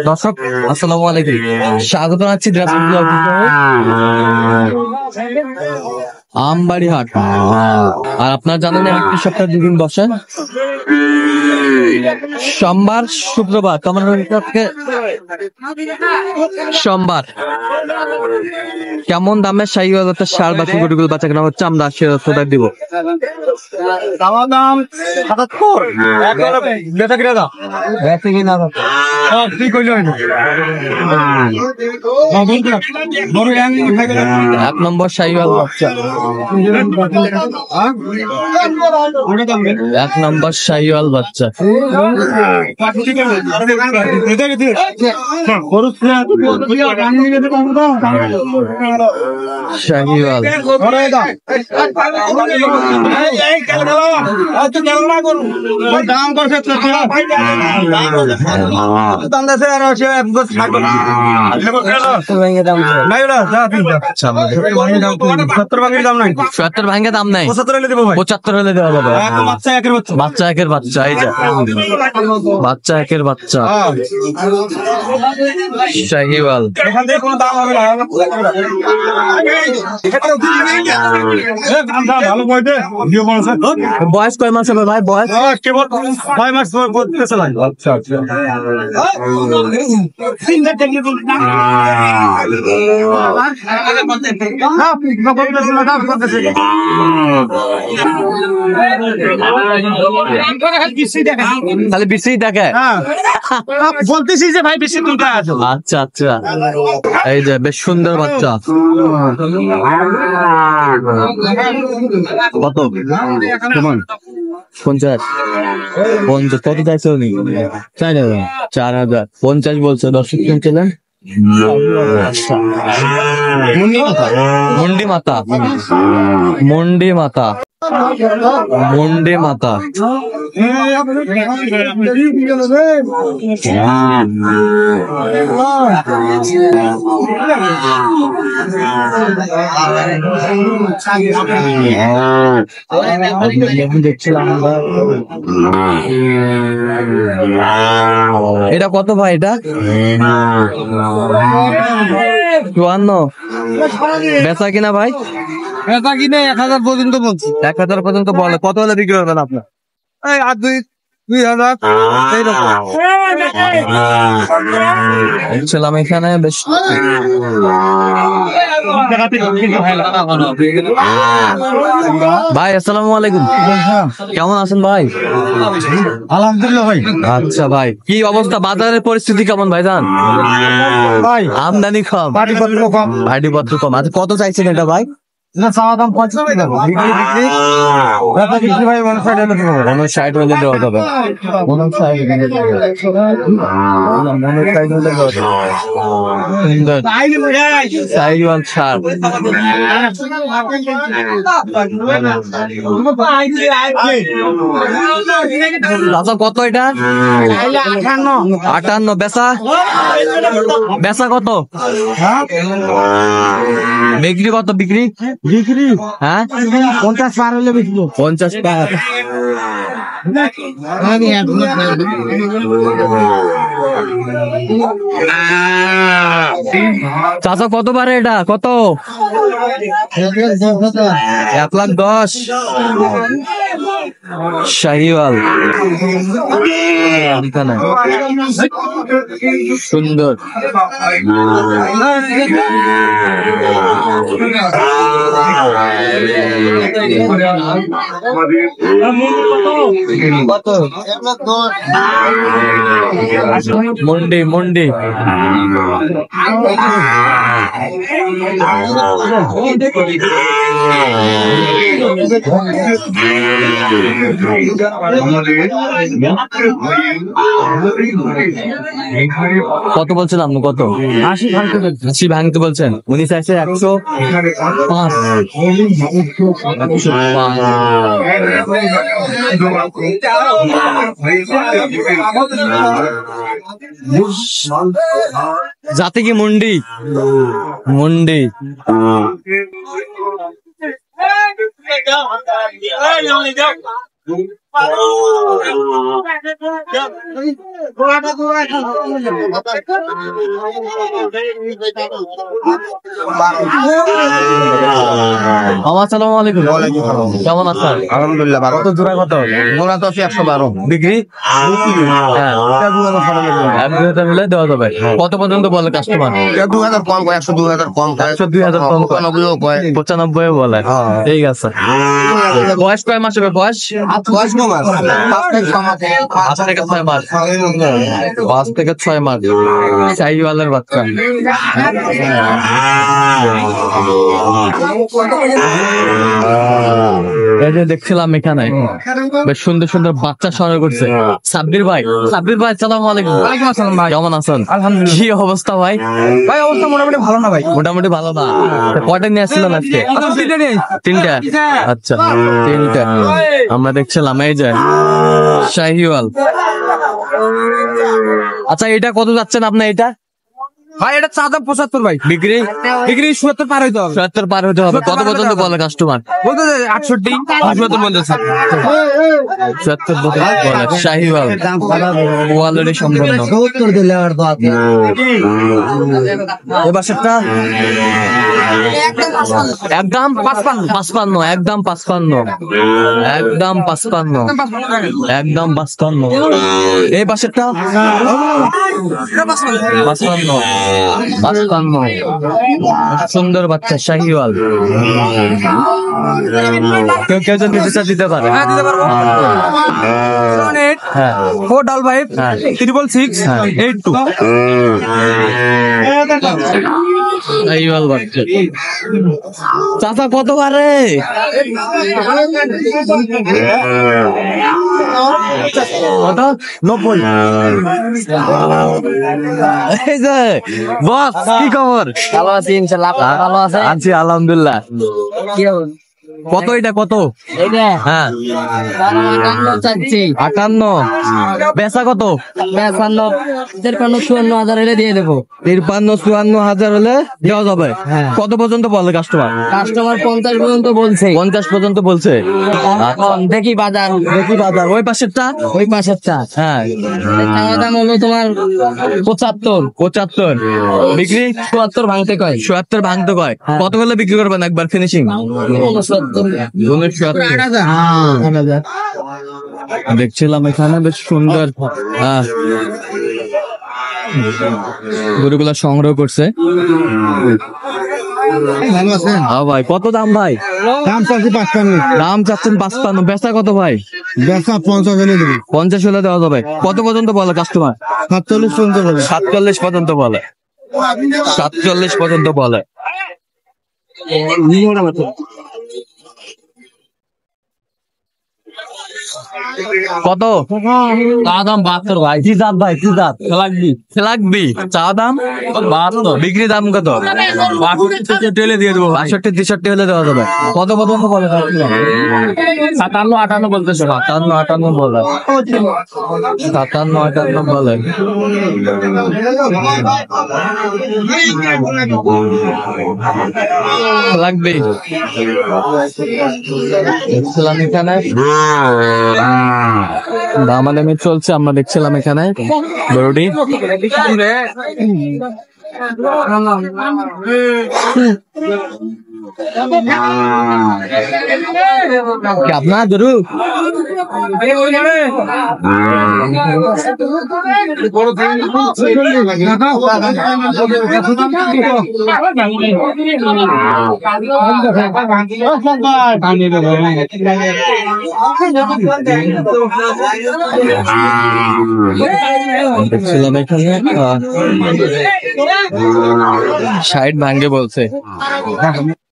দর্শক আসসালামু আলাইকুম, স্বাগত জানাচ্ছি আমবাড়ি হাট। আর আপনারা জানেন একটি সপ্তাহে দুদিন বসে, সোমবার শুক্রবার। সোমবার কেমন দামে শাহিওয়াল সার বাকি গরুগুলো বাচ্চা কেনা হচ্ছে, আমরা সে তথ্যটা দিব। দাম 1 নম্বর শাহিওয়াল বাচ্চা, 1 নম্বর শাহিওয়াল বাচ্চা। শাহিওয়াল সত্তর ভাঙ্গে দাম নাই, 75 হলে দেওয়া যাবে। বাচ্চা একের বাচ্চা, এই যে বাচ্চা একের বাচ্চা শাহিওয়াল। বয়স কয় মাস হবে ভাই? বয়স কেবল 6 মাস করতেছে ভাই। আচ্ছা আচ্ছা। তাহলে বেশি দেখে বলতেছি যে ভাই বেশি দুটা আছে। আচ্ছা আচ্ছা, এই যে বেশ সুন্দর বাচ্চা। কত? 50 কত চাইছে উনি? 4000 50 বলছে। দর্শক শুনছিলেন মুন্ডি মাতা, মুন্ডি মাতা, মুন্ডি মাতা। দেখছিলাম এটা কত ভাই? এটা 54। বেচা কিনা ভাই? বেচা কিনে 1000 পর্যন্ত বলছি। 1000 পর্যন্ত বলে। কত হলে বিক্রি করবেন আপনার? এই 2000 ছিলাম এখানে। বেশ ভাই আসসালামু আলাইকুম, কেমন আছেন ভাই? আলহামদুলিল্লাহ ভাই। আচ্ছা ভাই, কি অবস্থা? বাজারের পরিস্থিতি কেমন ভাই? জান ভাই আমদানি কম, পাটিপত্র কম। আচ্ছা কত চাইছেন এটা ভাই? না চাওয়া দাম 50 টাকা, বিক্রি ভাই 59 হলে দেওয়া যাবে। 59 কত এটা? 58। বেচা বেচা কত? বিক্রি কত? বিক্রি বিক্রি হ্যাঁ 50 পার হলে বিক্রি। 50 পার। চাচা কত পারে এটা? কত? 1,10,000 শাহিওয়াল। সুন্দর। মুন্ডি মুন্ডি কত বলছেন আপনি? কত? 80 ভাঙতে বলছেন। উনি চাইছে 105। जाते की मुंडी मुंडी আসসালামু আলাইকুম। কেমন আছেন? আলহামদুলিল্লাহ ভালো। কত জোড়া কত? জোড়া তো আছে 112 বিক্রি। হ্যাঁ, 1-2 মিলে দেওয়া যাবে। কত পর্যন্ত বলে কাস্টমার? 2000 কম কয়, 100-2000 কম কয়, 100-2000 কম কয়, 95 কয়, 95 বলে। ঠিক আছে। বয়স কয় মাস হবে? বয়স 5 মাস, 5 থেকে 6 মাস, 5 থেকে 6 মাস। 5 থেকে 6 মাস। শাহিওয়ালের বাচ্চা। এই যে দেখছিলাম এখানে বেশ সুন্দর সুন্দর বাচ্চা সংগ্রহ করছে সাব্বির ভাই। সাব্বির ভাই, আসসালামু আলাইকুম। ওয়ালাইকুম আসসালাম ভাই। কেমন আছেন? আলহামদুলিল্লাহ। কি অবস্থা ভাই? ভাই অবস্থা মোটামুটি ভালো না ভাই। মোটামুটি ভালো না। কয়টা নিয়ে আসছিলেন আজকে? তিনটে নেই। 3টা। আচ্ছা, 3টা। আমরা দেখছিলাম এই যে শাহিওয়াল। আচ্ছা, এটা কত যাচ্ছেন আপনি? এটা ভাই এটা চা দাম 75 ভাই। বিক্রি ডিগ্রি 77 পার হইতে হবে। ৭০ পার হতে হবে। কত পর্যন্ত বলে কাস্টমার? বলতে 68 77 বলতেছে। ৭০ বলে শাহিওয়াল কোয়ালিটি সম্পন্ন। এবার সেটা একদম 55, একদম 55, একদম 55, একদম 55। এই পাশেরটা 55, 55। সুন্দর বাচ্চা শাহিওয়াল। কেউ কেউ যদি দিতে পারে। হ্যাঁ দিতে পারবো। হ্যাঁ 455 666 82। শাহিওয়াল বাচ্চা। চাচা কত পারে? কত? 90। এই যে বস, কি খবর? ভালো আছি ইনশাআল্লাহ। ভালো আছে? আছি আলহামদুলিল্লাহ। কি হবে? কত এটা? কত? এইটা হ্যাঁ 58 চাচ্ছি। 58। বেচা কত? 55 53 54 হাজার হলে দিয়ে দেবো। 53-54 হাজার হলে দেওয়া যাবে। হ্যাঁ। কত পর্যন্ত বলে কাস্টমার? কাস্টমার 50 পর্যন্ত বলছে। 50 পর্যন্ত বলছে। এখন দেখি বাজার। দেখি বাজার। ওই পাশেরটা? ওই পাশের চা হ্যাঁ চাওয়া দাম হলো তোমার 75। 75। বিক্রি 74 ভাঙতে কয়। 77 ভাঙতে কয়। কত হলে বিক্রি করবেন একবার ফিনিশিং? 69। দেখছিলাম এখানে বেশ সুন্দর গরুগুলা সংগ্রহ করছে। ভালো আছেন? হ্যাঁ ভাই, কত দাম ভাই? দাম চাচ্ছি 55, দাম চাচ্ছেন 55, বেচা কত ভাই? বেচা 50 হলে দেবো, 50 হলে দেওয়া যাবে। কত পর্যন্ত বলে কাস্টমার? 47 পর্যন্ত হবে। 47 পর্যন্ত বলে। 47 পর্যন্ত বলে। কত? চা দাম 72 ভাই। কি জাত ভাই? কি জাত? লাগবি। চা দাম 72। বিক্রি দাম কত? 62 হলে দিয়ে দেবো। 62-63 হলে দেওয়া যাবে। কত পর্যন্ত বলে? 57-58 বলতেছে। 57-58 বলে। 57-58 বলে। লাগবে। দেখছিলাম এখানে দামাদামি চলছে। আমরা দেখছিলাম এখানে গরুটি। কি আপনার গরু? দেখছিলাম এখানে 60 ভাঙ্গে বলছে।